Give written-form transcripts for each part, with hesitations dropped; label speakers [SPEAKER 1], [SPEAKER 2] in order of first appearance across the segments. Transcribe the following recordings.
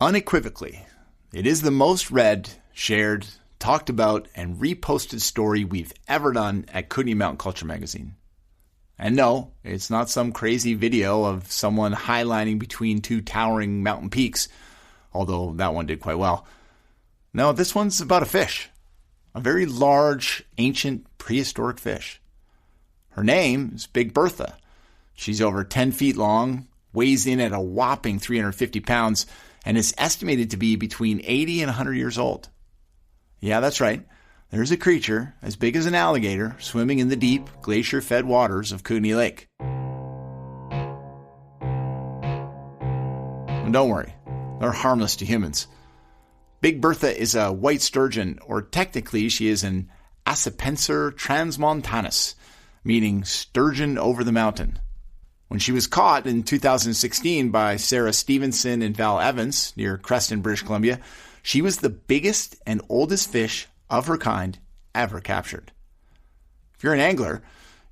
[SPEAKER 1] Unequivocally, it is the most read, shared, talked about, and reposted story we've ever done at Kootenay Mountain Culture Magazine. And no, it's not some crazy video of someone highlining between two towering mountain peaks, although that one did quite well. No, this one's about a fish. A very large, ancient, prehistoric fish. Her name is Big Bertha. She's over 10 feet long, weighs in at a whopping 350 pounds, and is estimated to be between 80 and 100 years old. Yeah, that's right. There's a creature as big as an alligator swimming in the deep, glacier-fed waters of Kootenay Lake. And don't worry, they're harmless to humans. Big Bertha is a white sturgeon, or technically she is an Accipenser transmontanus, meaning sturgeon over the mountain. When she was caught in 2016 by Sarah Stevenson and Val Evans near Creston, British Columbia, she was the biggest and oldest fish of her kind ever captured. If you're an angler,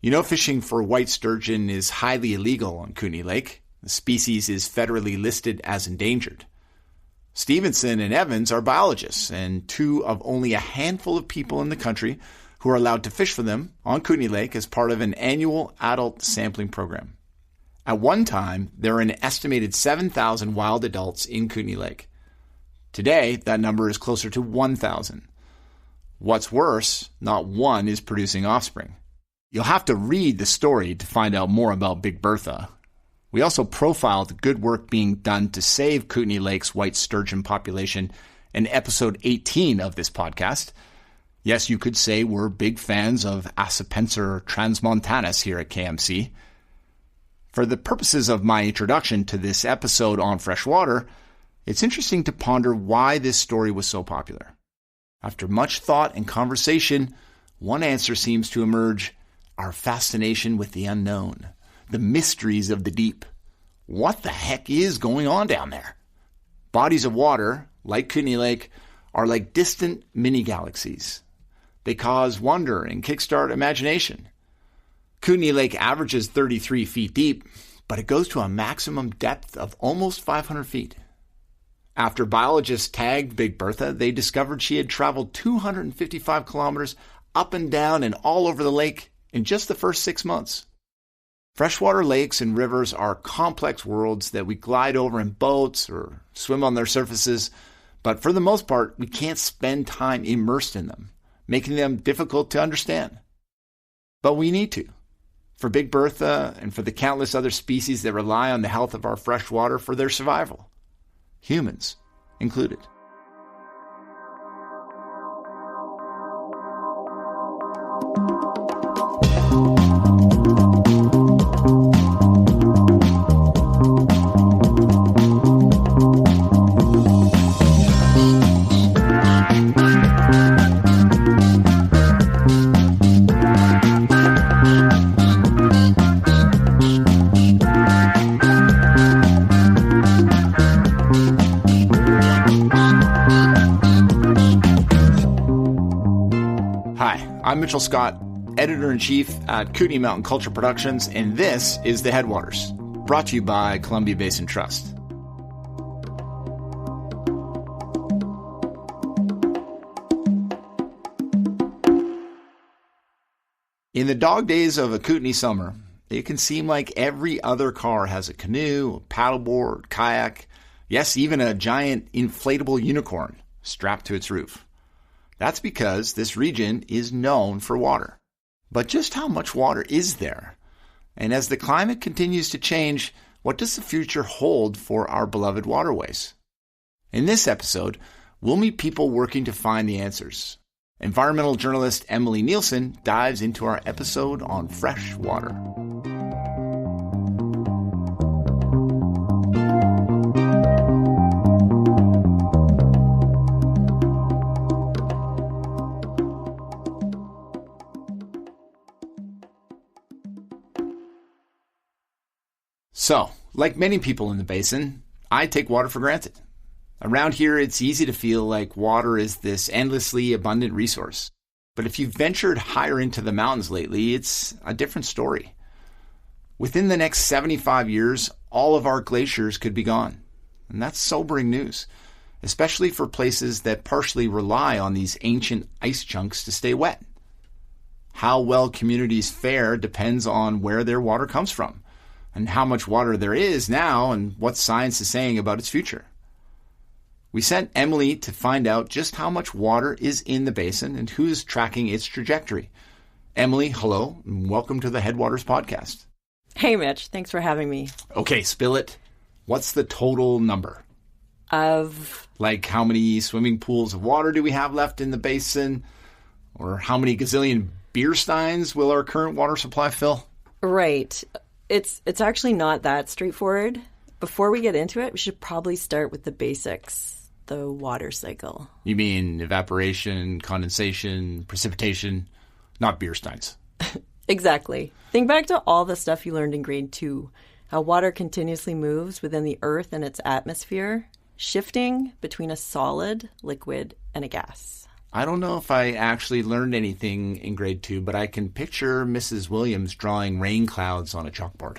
[SPEAKER 1] you know fishing for white sturgeon is highly illegal on Kootenay Lake. The species is federally listed as endangered. Stevenson and Evans are biologists and two of only a handful of people in the country who are allowed to fish for them on Kootenay Lake as part of an annual adult sampling program. At one time, there were an estimated 7,000 wild adults in Kootenay Lake. Today, that number is closer to 1,000. What's worse, not one is producing offspring. You'll have to read the story to find out more about Big Bertha. We also profiled the good work being done to save Kootenay Lake's white sturgeon population in episode 18 of this podcast. Yes, you could say we're big fans of Accipenser transmontanus here at KMC. For the purposes of my introduction to this episode on freshwater, it's interesting to ponder why this story was so popular. After much thought and conversation, one answer seems to emerge: our fascination with the unknown, the mysteries of the deep. What the heck is going on down there? Bodies of water, like Kootenay Lake, are like distant mini-galaxies. They cause wonder and kickstart imagination. Kootenay Lake averages 33 feet deep, but it goes to a maximum depth of almost 500 feet. After biologists tagged Big Bertha, they discovered she had traveled 255 kilometers up and down and all over the lake in just the first 6 months. Freshwater lakes and rivers are complex worlds that we glide over in boats or swim on their surfaces, but for the most part, we can't spend time immersed in them, making them difficult to understand. But we need to, for Big Bertha and for the countless other species that rely on the health of our freshwater for their survival. Humans included. I'm Mitchell Scott, Editor-in-Chief at Kootenay Mountain Culture Productions, and this is The Headwaters, brought to you by Columbia Basin Trust. In the dog days of a Kootenay summer, it can seem like every other car has a canoe, a paddleboard, kayak, yes, even a giant inflatable unicorn strapped to its roof. That's because this region is known for water. But just how much water is there? And as the climate continues to change, what does the future hold for our beloved waterways? In this episode, we'll meet people working to find the answers. Environmental journalist Emily Nielsen dives into our episode on fresh water. So, like many people in the basin, I take water for granted. Around here, it's easy to feel like water is this endlessly abundant resource. But if you've ventured higher into the mountains lately, it's a different story. Within the next 75 years, all of our glaciers could be gone. And that's sobering news, especially for places that partially rely on these ancient ice chunks to stay wet. How well communities fare depends on where their water comes from, and how much water there is now and what science is saying about its future. We sent Emily to find out just how much water is in the basin and who's tracking its trajectory. Emily, hello, and welcome to the Headwaters Podcast.
[SPEAKER 2] Hey, Mitch. Thanks for having me.
[SPEAKER 1] Okay, spill it. What's the total number?
[SPEAKER 2] Of?
[SPEAKER 1] Like, how many swimming pools of water do we have left in the basin? Or how many gazillion beer steins will our current water supply fill?
[SPEAKER 2] Right. It's actually not that straightforward. Before we get into it, we should probably start with the basics, the water cycle.
[SPEAKER 1] You mean evaporation, condensation, precipitation, not beer steins?
[SPEAKER 2] Exactly. Think back to all the stuff you learned in grade 2, how water continuously moves within the Earth and its atmosphere, shifting between a solid, liquid, and a gas.
[SPEAKER 1] I don't know if I actually learned anything in grade 2, but I can picture Mrs. Williams drawing rain clouds on a chalkboard.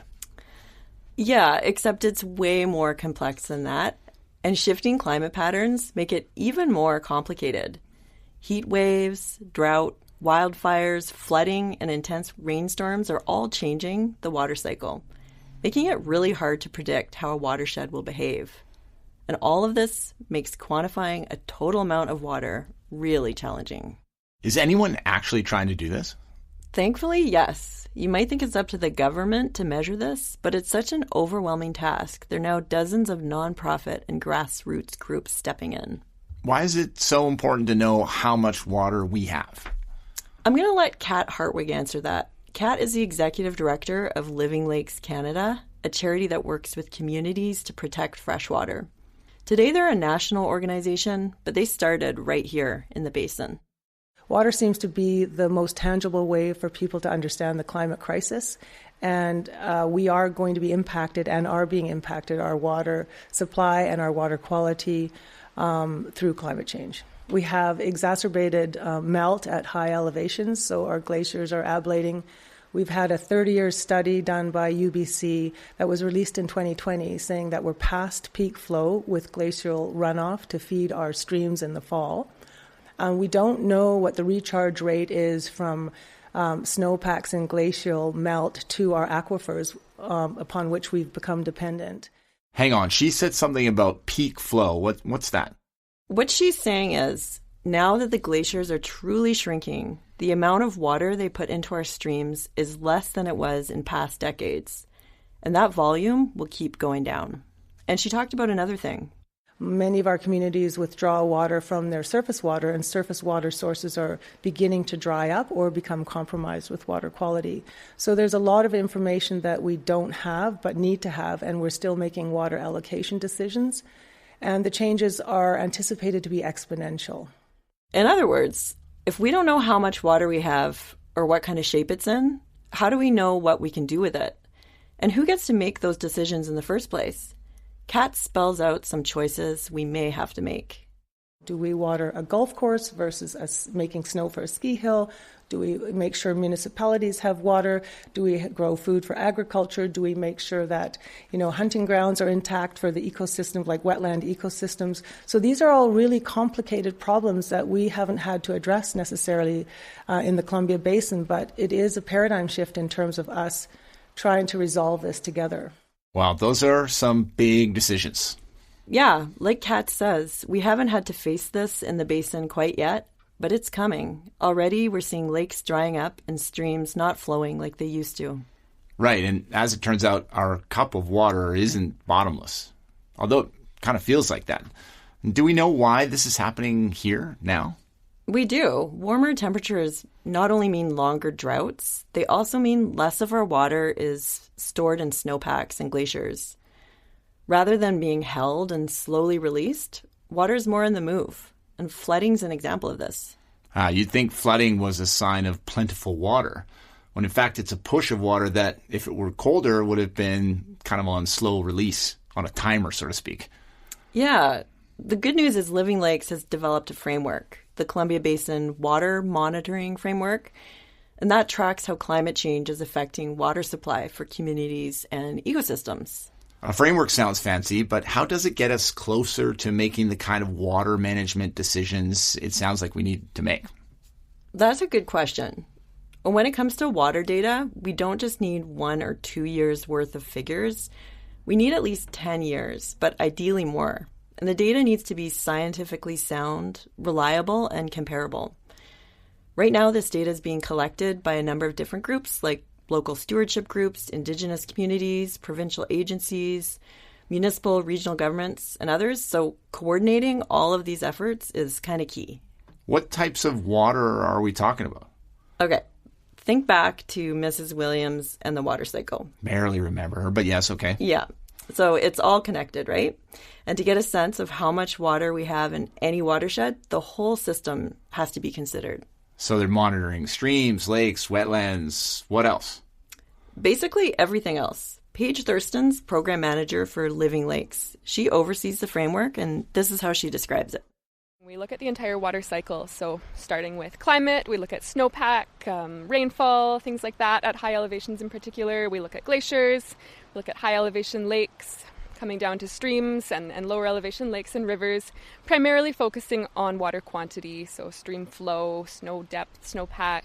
[SPEAKER 2] Yeah, except it's way more complex than that. And shifting climate patterns make it even more complicated. Heat waves, drought, wildfires, flooding, and intense rainstorms are all changing the water cycle, making it really hard to predict how a watershed will behave. And all of this makes quantifying a total amount of water really challenging.
[SPEAKER 1] Is anyone actually trying to do this?
[SPEAKER 2] Thankfully, yes. You might think it's up to the government to measure this, but it's such an overwhelming task. There are now dozens of nonprofit and grassroots groups stepping in. Why
[SPEAKER 1] is it so important to know how much water we have?
[SPEAKER 2] I'm going to let Kat Hartwig answer that. Kat is the executive director of Living Lakes Canada, a charity that works with communities to protect freshwater. Today they're a national organization, but they started right here in the basin.
[SPEAKER 3] Water seems to be the most tangible way for people to understand the climate crisis, and we are going to be impacted and are being impacted, our water supply and our water quality, through climate change. We have exacerbated melt at high elevations, so our glaciers are ablating. We've had a 30-year study done by UBC that was released in 2020 saying that we're past peak flow with glacial runoff to feed our streams in the fall. We don't know what the recharge rate is from snowpacks and glacial melt to our aquifers upon which we've become dependent.
[SPEAKER 1] Hang on, she said something about peak flow. What's that?
[SPEAKER 2] What she's saying is, now that the glaciers are truly shrinking, the amount of water they put into our streams is less than it was in past decades. And that volume will keep going down. And she talked about another thing.
[SPEAKER 3] Many of our communities withdraw water from their surface water, and surface water sources are beginning to dry up or become compromised with water quality. So there's a lot of information that we don't have but need to have, and we're still making water allocation decisions. And the changes are anticipated to be exponential.
[SPEAKER 2] In other words, if we don't know how much water we have or what kind of shape it's in, how do we know what we can do with it? And who gets to make those decisions in the first place? Kat spells out some choices we may have to make.
[SPEAKER 3] Do we water a golf course versus making snow for a ski hill? Do we make sure municipalities have water? Do we grow food for agriculture? Do we make sure that, hunting grounds are intact for the ecosystem, like wetland ecosystems? So these are all really complicated problems that we haven't had to address necessarily in the Columbia Basin, but it is a paradigm shift in terms of us trying to resolve this together.
[SPEAKER 1] Wow, those are some big decisions.
[SPEAKER 2] Yeah, like Kat says, we haven't had to face this in the basin quite yet, but it's coming. Already we're seeing lakes drying up and streams not flowing like they used to.
[SPEAKER 1] Right, and as it turns out, our cup of water isn't bottomless, although it kind of feels like that. Do we know why this is happening here now?
[SPEAKER 2] We do. Warmer temperatures not only mean longer droughts, they also mean less of our water is stored in snowpacks and glaciers. Rather than being held and slowly released, water is more in the move, and flooding's an example of this.
[SPEAKER 1] You'd think flooding was a sign of plentiful water, when in fact it's a push of water that, if it were colder, would have been kind of on slow release, on a timer, so to speak.
[SPEAKER 2] Yeah. The good news is Living Lakes has developed a framework, the Columbia Basin Water Monitoring Framework, and that tracks how climate change is affecting water supply for communities and ecosystems.
[SPEAKER 1] A framework sounds fancy, but how does it get us closer to making the kind of water management decisions it sounds like we need to make?
[SPEAKER 2] That's a good question. When it comes to water data, we don't just need 1 or 2 years worth of figures. We need at least 10 years, but ideally more. And the data needs to be scientifically sound, reliable, and comparable. Right now, this data is being collected by a number of different groups, like local stewardship groups, indigenous communities, provincial agencies, municipal, regional governments, and others. So coordinating all of these efforts is kind of key.
[SPEAKER 1] What types of water are we talking about?
[SPEAKER 2] Okay. Think back to Mrs. Williams and the water cycle.
[SPEAKER 1] Barely remember her, but yes, okay.
[SPEAKER 2] Yeah. So it's all connected, right? And to get a sense of how much water we have in any watershed, the whole system has to be considered.
[SPEAKER 1] So they're monitoring streams, lakes, wetlands. What else?
[SPEAKER 2] Basically everything else. Paige Thurston's program manager for Living Lakes. She oversees the framework, and this is how she describes it.
[SPEAKER 4] We look at the entire water cycle, so starting with climate, we look at snowpack, rainfall, things like that at high elevations in particular. We look at glaciers, we look at high elevation lakes, coming down to streams and lower elevation lakes and rivers, primarily focusing on water quantity, so stream flow, snow depth, snowpack,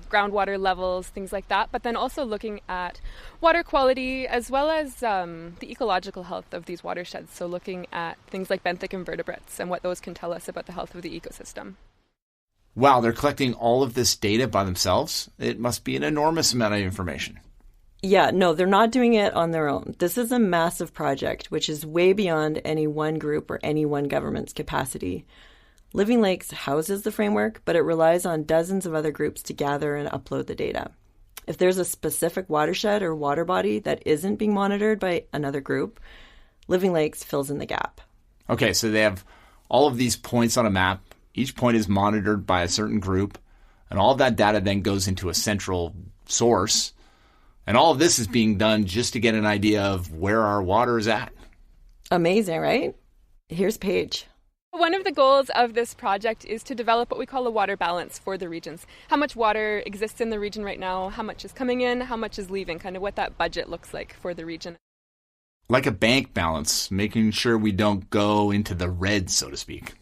[SPEAKER 4] groundwater levels, things like that, but then also looking at water quality as well as the ecological health of these watersheds, so looking at things like benthic invertebrates and what those can tell us about the health of the ecosystem.
[SPEAKER 1] Wow, they're collecting all of this data by themselves? It must be an enormous amount of information.
[SPEAKER 2] Yeah, no, they're not doing it on their own. This is a massive project, which is way beyond any one group or any one government's capacity. Living Lakes houses the framework, but it relies on dozens of other groups to gather and upload the data. If there's a specific watershed or water body that isn't being monitored by another group, Living Lakes fills in the gap.
[SPEAKER 1] Okay, so they have all of these points on a map. Each point is monitored by a certain group, and all of that data then goes into a central source. And all of this is being done just to get an idea of where our water is at.
[SPEAKER 2] Amazing, right? Here's Paige.
[SPEAKER 4] One of the goals of this project is to develop what we call a water balance for the regions. How much water exists in the region right now, how much is coming in, how much is leaving, kind of what that budget looks like for the region.
[SPEAKER 1] Like a bank balance, making sure we don't go into the red, so to speak.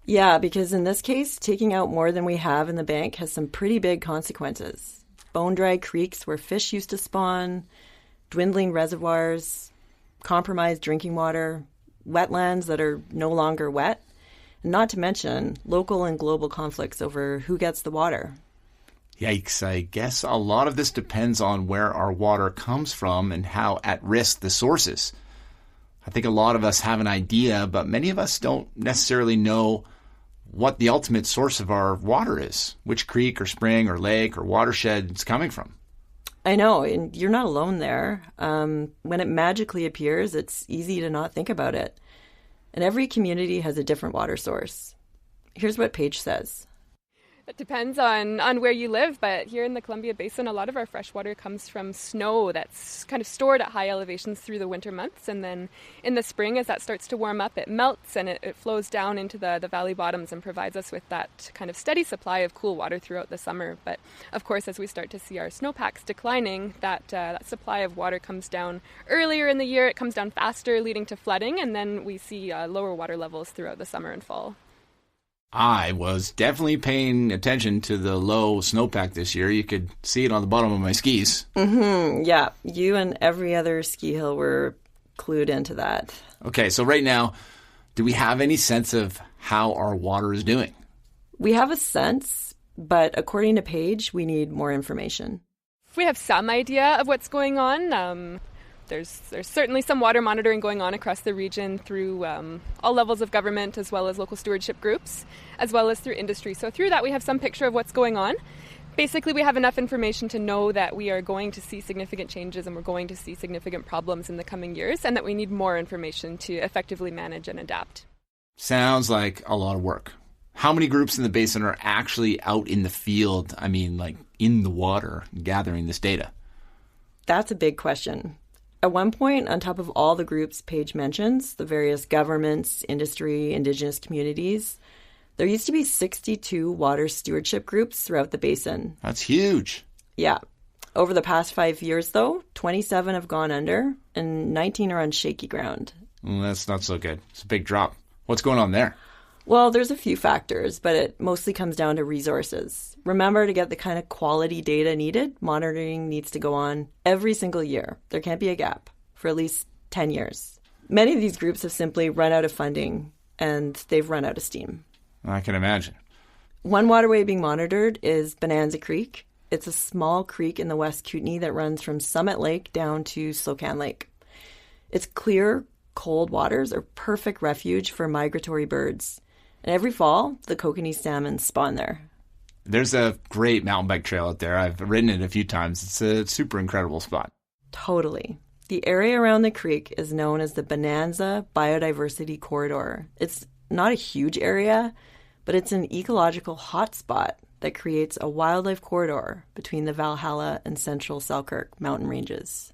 [SPEAKER 2] Yeah, because in this case, taking out more than we have in the bank has some pretty big consequences. Bone-dry creeks where fish used to spawn, dwindling reservoirs, compromised drinking water, wetlands that are no longer wet, and not to mention local and global conflicts over who gets the water.
[SPEAKER 1] Yikes, I guess a lot of this depends on where our water comes from and how at risk the source is. I think a lot of us have an idea, but many of us don't necessarily know what the ultimate source of our water is, which creek or spring or lake or watershed it's coming from.
[SPEAKER 2] I know, and you're not alone there. When it magically appears, it's easy to not think about it. And every community has a different water source. Here's what Paige says.
[SPEAKER 4] It depends on where you live, but here in the Columbia Basin, a lot of our fresh water comes from snow that's kind of stored at high elevations through the winter months. And then in the spring, as that starts to warm up, it melts and it flows down into the valley bottoms and provides us with that kind of steady supply of cool water throughout the summer. But of course, as we start to see our snowpacks declining, that supply of water comes down earlier in the year. It comes down faster, leading to flooding, and then we see lower water levels throughout the summer and fall.
[SPEAKER 1] I was definitely paying attention to the low snowpack this year. You could see it on the bottom of my skis.
[SPEAKER 2] Yeah, you and every other ski hill were clued into that.
[SPEAKER 1] Okay, so right now, do we have any sense of how our water is doing?
[SPEAKER 2] We have a sense, but according to Paige, we need more information.
[SPEAKER 4] We have some idea of what's going on. There's certainly some water monitoring going on across the region through all levels of government, as well as local stewardship groups, as well as through industry. So through that, we have some picture of what's going on. Basically, we have enough information to know that we are going to see significant changes and we're going to see significant problems in the coming years, and that we need more information to effectively manage and adapt.
[SPEAKER 1] Sounds like a lot of work. How many groups in the basin are actually out in the field, like in the water, gathering this data?
[SPEAKER 2] That's a big question. At one point, on top of all the groups Paige mentions, the various governments, industry, indigenous communities, there used to be 62 water stewardship groups throughout the basin.
[SPEAKER 1] That's huge.
[SPEAKER 2] Yeah. Over the past 5 years, though, 27 have gone under and 19 are on shaky ground.
[SPEAKER 1] Well, that's not so good. It's a big drop. What's going on there?
[SPEAKER 2] Well, there's a few factors, but it mostly comes down to resources. Remember, to get the kind of quality data needed, monitoring needs to go on every single year. There can't be a gap for at least 10 years. Many of these groups have simply run out of funding and they've run out of steam.
[SPEAKER 1] I can imagine.
[SPEAKER 2] One waterway being monitored is Bonanza Creek. It's a small creek in the West Kootenay that runs from Summit Lake down to Slocan Lake. Its clear, cold waters are perfect refuge for migratory birds. And every fall, the kokanee salmon spawn there.
[SPEAKER 1] There's a great mountain bike trail out there. I've ridden it a few times. It's a super incredible spot.
[SPEAKER 2] Totally. The area around the creek is known as the Bonanza Biodiversity Corridor. It's not a huge area, but it's an ecological hotspot that creates a wildlife corridor between the Valhalla and Central Selkirk mountain ranges.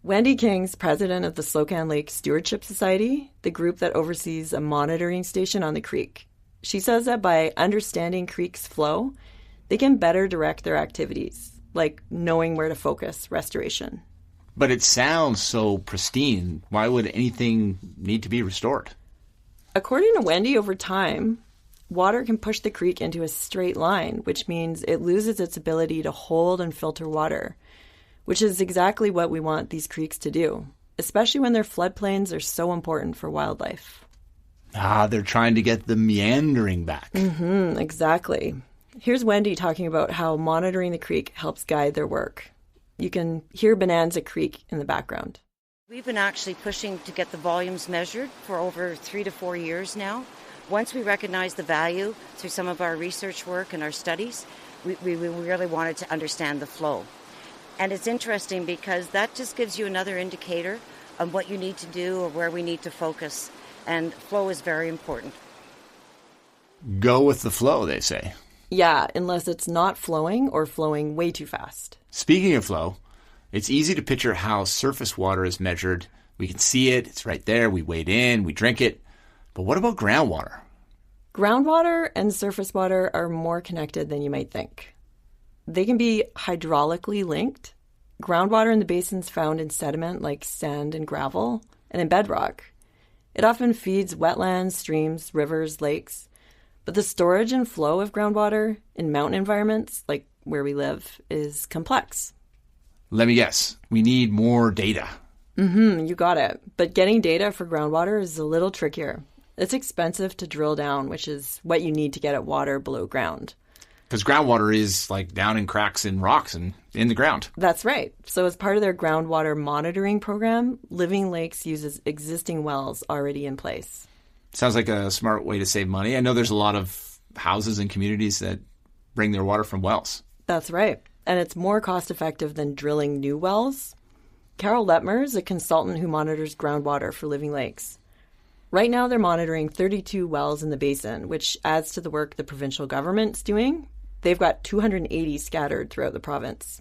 [SPEAKER 2] Wendy King's president of the Slocan Lake Stewardship Society, the group that oversees a monitoring station on the creek. She says that by understanding creek's flow, they can better direct their activities, like knowing where to focus restoration.
[SPEAKER 1] But it sounds so pristine. Why would anything need to be restored?
[SPEAKER 2] According to Wendy, over time, water can push the creek into a straight line, which means it loses its ability to hold and filter water, which is exactly what we want these creeks to do, especially when their floodplains are so important for wildlife.
[SPEAKER 1] They're trying to get the meandering back.
[SPEAKER 2] Exactly. Here's Wendy talking about how monitoring the creek helps guide their work. You can hear Bonanza Creek in the background.
[SPEAKER 5] We've been actually pushing to get the volumes measured for over 3 to 4 years now. Once we recognized the value through some of our research work and our studies, we really wanted to understand the flow. And it's interesting because that just gives you another indicator of what you need to do or where we need to focus. And flow is very important.
[SPEAKER 1] Go with the flow, they say.
[SPEAKER 2] Yeah, unless it's not flowing or flowing way too fast.
[SPEAKER 1] Speaking of flow, it's easy to picture how surface water is measured. We can see it. It's right there. We wade in. We drink it. But what about groundwater?
[SPEAKER 2] Groundwater and surface water are more connected than you might think. They can be hydraulically linked. Groundwater in the basin's found in sediment like sand and gravel and in bedrock. It often feeds wetlands, streams, rivers, lakes. But the storage and flow of groundwater in mountain environments, like where we live, is complex.
[SPEAKER 1] Let me guess. We need more data.
[SPEAKER 2] You got it. But getting data for groundwater is a little trickier. It's expensive to drill down, which is what you need to get at water below ground.
[SPEAKER 1] Because groundwater is like down in cracks in rocks and in the ground.
[SPEAKER 2] That's right. So as part of their groundwater monitoring program, Living Lakes uses existing wells already in place.
[SPEAKER 1] Sounds like a smart way to save money. I know there's a lot of houses and communities that bring their water from wells.
[SPEAKER 2] That's right. And it's more cost effective than drilling new wells. Carol Letmer is a consultant who monitors groundwater for Living Lakes. Right now they're monitoring 32 wells in the basin, which adds to the work the provincial government's doing. They've got 280 scattered throughout the province.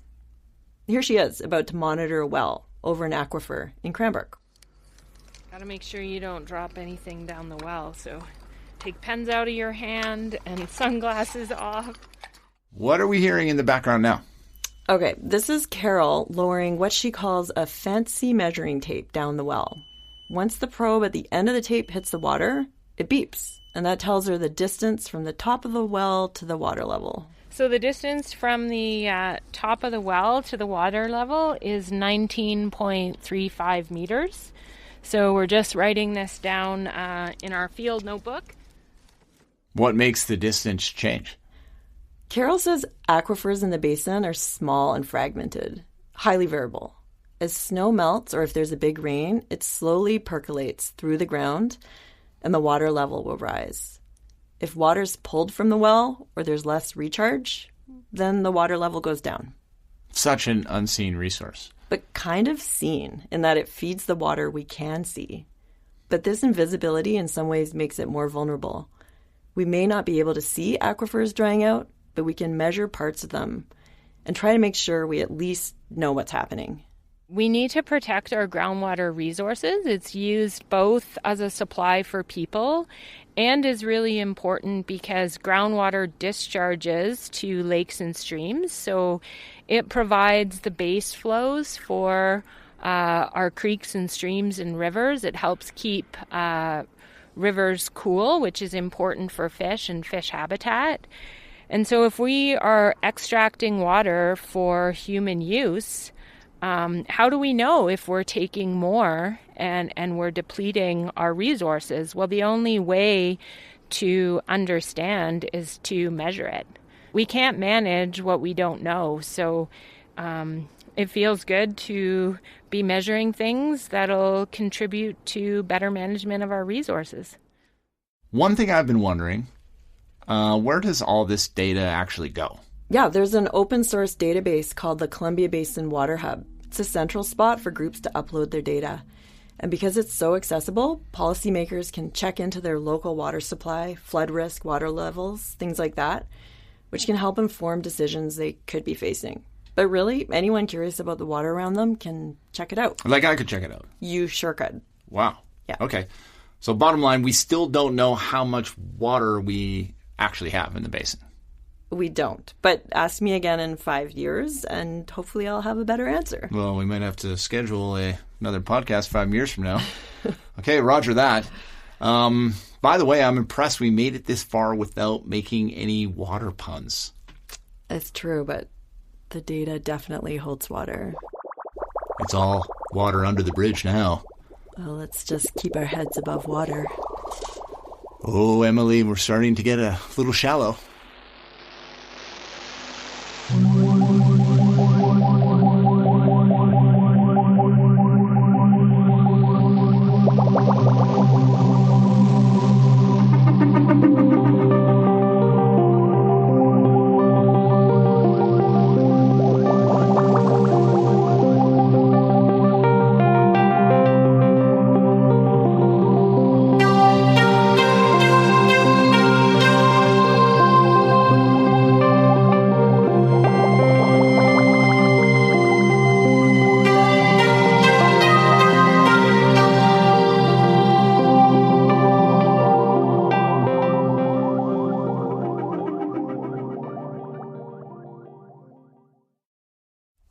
[SPEAKER 2] Here she is, about to monitor a well over an aquifer in Cranbrook.
[SPEAKER 6] Gotta make sure you don't drop anything down the well, so take pens out of your hand and sunglasses off.
[SPEAKER 1] What are we hearing in the background now?
[SPEAKER 2] Okay, this is Carol lowering what she calls a fancy measuring tape down the well. Once the probe at the end of the tape hits the water, it beeps, and that tells her the distance from the top of the well to the water level.
[SPEAKER 6] So the distance from the top of the well to the water level is 19.35 meters. So we're just writing this down in our field notebook.
[SPEAKER 1] What makes the distance change?
[SPEAKER 2] Carol says aquifers in the basin are small and fragmented, highly variable. As snow melts or if there's a big rain, it slowly percolates through the ground and the water level will rise. If water's pulled from the well or there's less recharge, then the water level goes down.
[SPEAKER 1] Such an unseen resource.
[SPEAKER 2] But kind of seen in that it feeds the water we can see. But this invisibility in some ways makes it more vulnerable. We may not be able to see aquifers drying out, but we can measure parts of them and try to make sure we at least know what's happening.
[SPEAKER 6] We need to protect our groundwater resources. It's used both as a supply for people and is really important because groundwater discharges to lakes and streams. So it provides the base flows for our creeks and streams and rivers. It helps keep rivers cool, which is important for fish and fish habitat. And so if we are extracting water for human use, how do we know if we're taking more and we're depleting our resources? Well, the only way to understand is to measure it. We can't manage what we don't know. So it feels good to be measuring things that'll contribute to better management of our resources.
[SPEAKER 1] One thing I've been wondering, where does all this data actually go?
[SPEAKER 2] Yeah, there's an open source database called the Columbia Basin Water Hub. It's a central spot for groups to upload their data. And because it's so accessible, policymakers can check into their local water supply, flood risk, water levels, things like that, which can help inform decisions they could be facing. But really, anyone curious about the water around them can check it out.
[SPEAKER 1] Like I could check it out.
[SPEAKER 2] You sure could.
[SPEAKER 1] Wow.
[SPEAKER 2] Yeah.
[SPEAKER 1] Okay. So bottom line, we still don't know how much water we actually have in the basin.
[SPEAKER 2] We don't. But ask me again in 5 years, and hopefully I'll have a better answer.
[SPEAKER 1] Well, we might have to schedule another podcast 5 years from now. Okay, roger that. By the way, I'm impressed we made it this far without making any water puns.
[SPEAKER 2] It's true, but the data definitely holds water.
[SPEAKER 1] It's all water under the bridge now.
[SPEAKER 2] Well, let's just keep our heads above water.
[SPEAKER 1] Oh, Emily, we're starting to get a little shallow.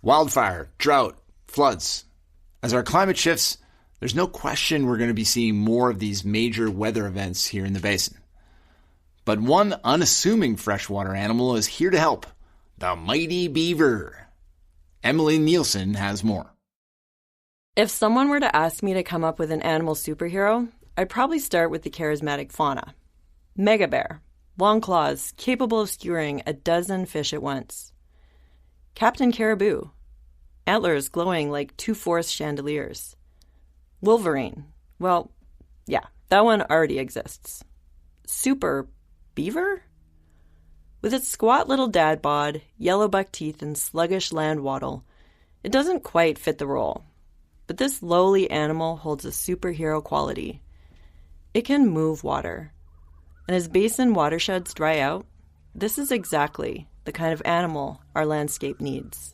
[SPEAKER 1] Wildfire, drought, floods. As our climate shifts, there's no question we're going to be seeing more of these major weather events here in the basin. But one unassuming freshwater animal is here to help, the mighty beaver. Emily Nielsen has more.
[SPEAKER 2] If someone were to ask me to come up with an animal superhero, I'd probably start with the charismatic fauna. Mega bear, long claws, capable of skewering a dozen fish at once. Captain Caribou, antlers glowing like 2 forest chandeliers. Wolverine, well, yeah, that one already exists. Super beaver? With its squat little dad bod, yellow buck teeth, and sluggish land waddle, it doesn't quite fit the role. But this lowly animal holds a superhero quality. It can move water. And as basin watersheds dry out, this is exactly the kind of animal our landscape needs.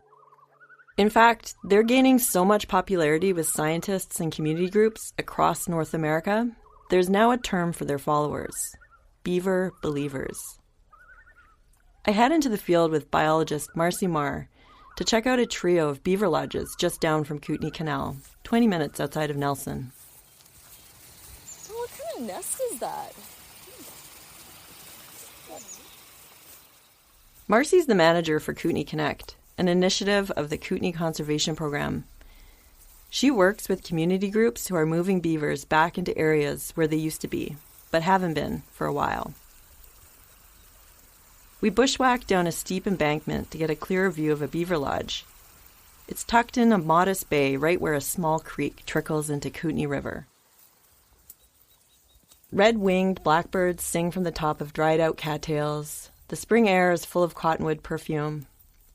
[SPEAKER 2] In fact, they're gaining so much popularity with scientists and community groups across North America, there's now a term for their followers: beaver believers. I head into the field with biologist Marcy Marr to check out a trio of beaver lodges just down from Kootenay Canal, 20 minutes outside of Nelson.
[SPEAKER 7] Oh, what kind of nest is that?
[SPEAKER 2] Marcy's the manager for Kootenay Connect, an initiative of the Kootenay Conservation Program. She works with community groups who are moving beavers back into areas where they used to be, but haven't been for a while. We bushwhack down a steep embankment to get a clearer view of a beaver lodge. It's tucked in a modest bay right where a small creek trickles into Kootenay River. Red-winged blackbirds sing from the top of dried-out cattails. The spring air is full of cottonwood perfume.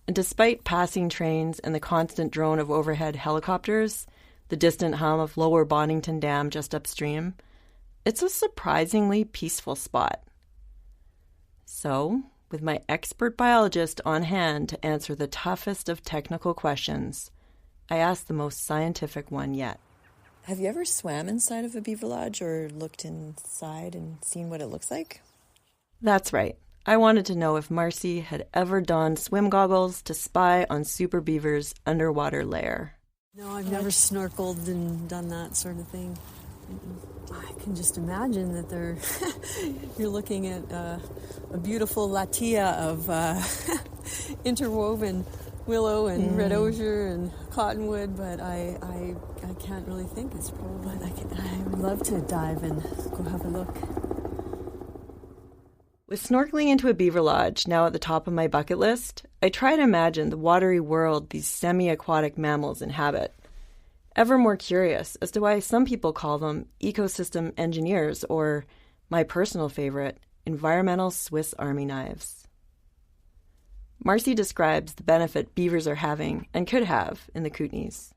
[SPEAKER 2] And despite passing trains and the constant drone of overhead helicopters, the distant hum of Lower Bonington Dam just upstream, it's a surprisingly peaceful spot. So, with my expert biologist on hand to answer the toughest of technical questions, I asked the most scientific one yet. Have you ever swam inside of a beaver lodge or looked inside and seen what it looks like? That's right. I wanted to know if Marcy had ever donned swim goggles to spy on super beaver's underwater lair.
[SPEAKER 8] No, I've never snorkeled and done that sort of thing. I can just imagine that you're looking at a beautiful lattia of interwoven willow and red osier and cottonwood, but I can't really think. It's probably I would love to dive and go have a look.
[SPEAKER 2] With snorkeling into a beaver lodge now at the top of my bucket list, I try to imagine the watery world these semi-aquatic mammals inhabit. Ever more curious as to why some people call them ecosystem engineers or, my personal favorite, environmental Swiss Army knives. Marcy describes the benefit beavers are having and could have in the Kootenays.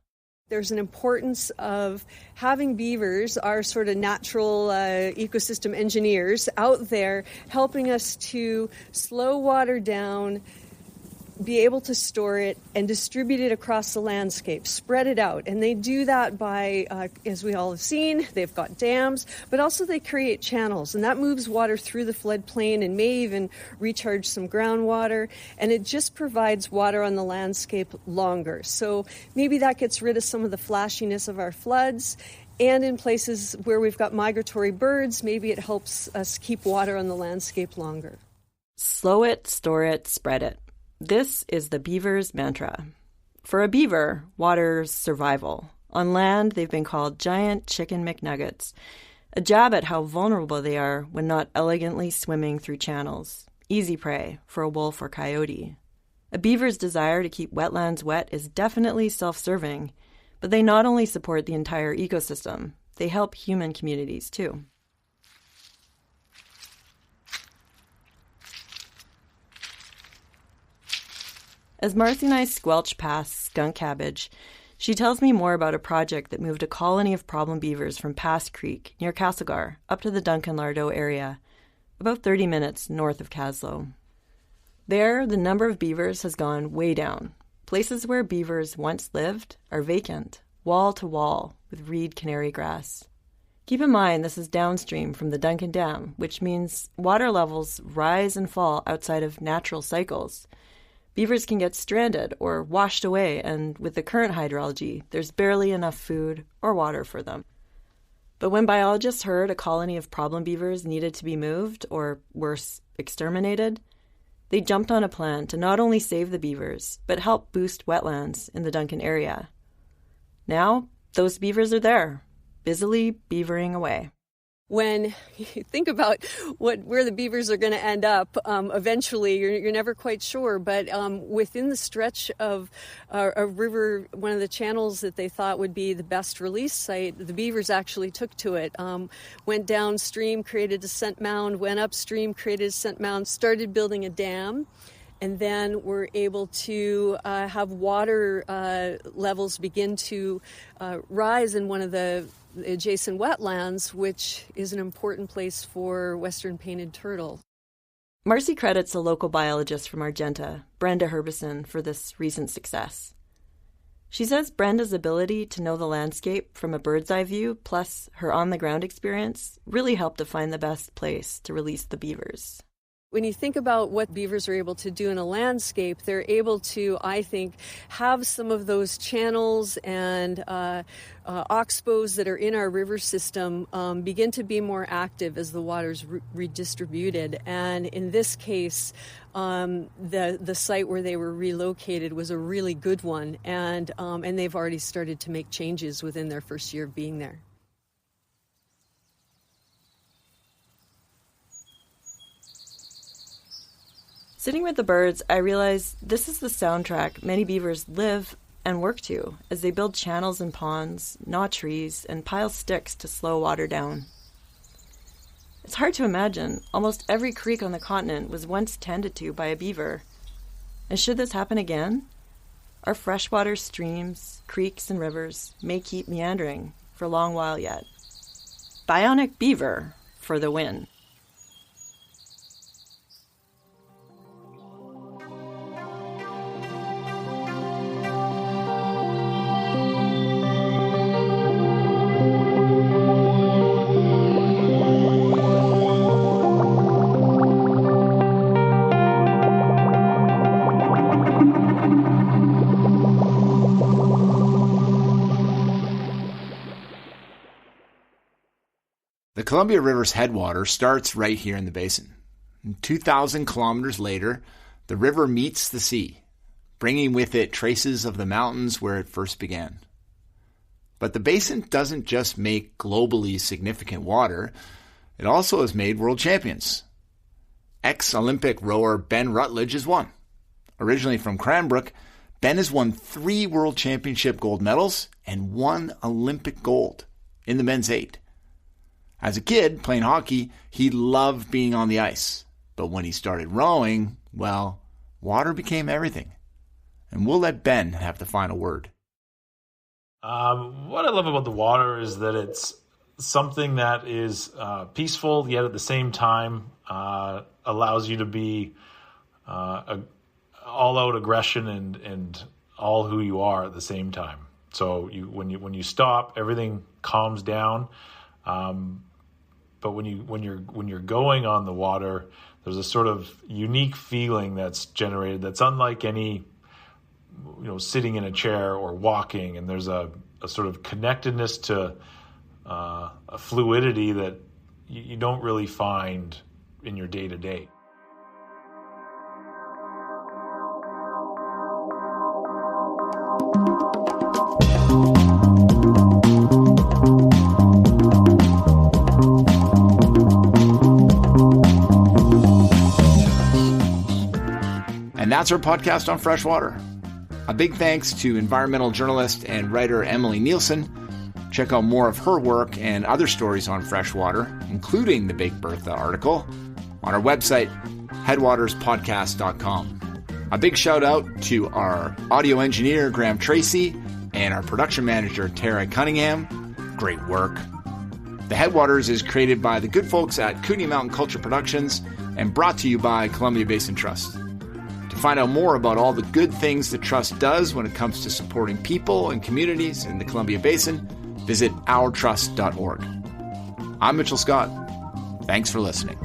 [SPEAKER 8] There's an importance of having beavers, our sort of natural ecosystem engineers, out there helping us to slow water down, be able to store it and distribute it across the landscape, spread it out. And they do that by, as we all have seen, they've got dams, but also they create channels. And that moves water through the floodplain and may even recharge some groundwater. And it just provides water on the landscape longer. So maybe that gets rid of some of the flashiness of our floods. And in places where we've got migratory birds, maybe it helps us keep water on the landscape longer.
[SPEAKER 2] Slow it, store it, spread it. This is the beaver's mantra. For a beaver, water's survival. On land, they've been called giant chicken McNuggets, a jab at how vulnerable they are when not elegantly swimming through channels. Easy prey for a wolf or coyote. A beaver's desire to keep wetlands wet is definitely self-serving, but they not only support the entire ecosystem, they help human communities too. As Marcy and I squelch past skunk cabbage, she tells me more about a project that moved a colony of problem beavers from Pass Creek near Castlegar up to the Duncan-Lardo area, about 30 minutes north of Caslow. There, the number of beavers has gone way down. Places where beavers once lived are vacant, wall to wall, with reed canary grass. Keep in mind this is downstream from the Duncan Dam, which means water levels rise and fall outside of natural cycles. Beavers can get stranded or washed away, and with the current hydrology, there's barely enough food or water for them. But when biologists heard a colony of problem beavers needed to be moved, or worse, exterminated, they jumped on a plan to not only save the beavers, but help boost wetlands in the Duncan area. Now, those beavers are there, busily beavering away.
[SPEAKER 8] When you think about where the beavers are going to end up, eventually you're never quite sure. But within the stretch of a river, one of the channels that they thought would be the best release site, the beavers actually took to it. Went downstream, created a scent mound, went upstream, created a scent mound, started building a dam. And then we're able to have water levels begin to rise in one of the adjacent wetlands, which is an important place for western painted turtle.
[SPEAKER 2] Marcy credits a local biologist from Argenta, Brenda Herbison, for this recent success. She says Brenda's ability to know the landscape from a bird's eye view, plus her on-the-ground experience, really helped to find the best place to release the beavers.
[SPEAKER 8] When you think about what beavers are able to do in a landscape, they're able to, I think, have some of those channels and oxbows that are in our river system begin to be more active as the water's redistributed. And in this case, the site where they were relocated was a really good one, and they've already started to make changes within their first year of being there.
[SPEAKER 2] Sitting with the birds, I realize this is the soundtrack many beavers live and work to as they build channels and ponds, gnaw trees, and pile sticks to slow water down. It's hard to imagine almost every creek on the continent was once tended to by a beaver. And should this happen again, our freshwater streams, creeks, and rivers may keep meandering for a long while yet. Bionic beaver for the win.
[SPEAKER 1] Columbia River's headwater starts right here in the basin. 2,000 kilometers later, the river meets the sea, bringing with it traces of the mountains where it first began. But the basin doesn't just make globally significant water, it also has made world champions. Ex-Olympic rower Ben Rutledge is one. Originally from Cranbrook, Ben has won 3 World Championship gold medals and 1 Olympic gold in the men's 8. As a kid, playing hockey, he loved being on the ice. But when he started rowing, well, water became everything. And we'll let Ben have the final word.
[SPEAKER 9] What I love about the water is that it's something that is peaceful, yet at the same time allows you to be all-out aggression and all who you are at the same time. So when you stop, everything calms down. But when you're going on the water, there's a sort of unique feeling that's generated that's unlike any, sitting in a chair or walking. And there's a sort of connectedness to a fluidity that you don't really find in your day-to-day.
[SPEAKER 1] And that's our podcast on freshwater. A big thanks to environmental journalist and writer Emily Nielsen. Check out more of her work and other stories on freshwater, including the Big Bertha article, on our website, headwaterspodcast.com. A big shout out to our audio engineer, Graham Tracy, and our production manager, Tara Cunningham. Great work. The Headwaters is created by the good folks at Kootenay Mountain Culture Productions and brought to you by Columbia Basin Trust. To find out more about all the good things the Trust does when it comes to supporting people and communities in the Columbia Basin, visit ourtrust.org. I'm Mitchell Scott. Thanks for listening.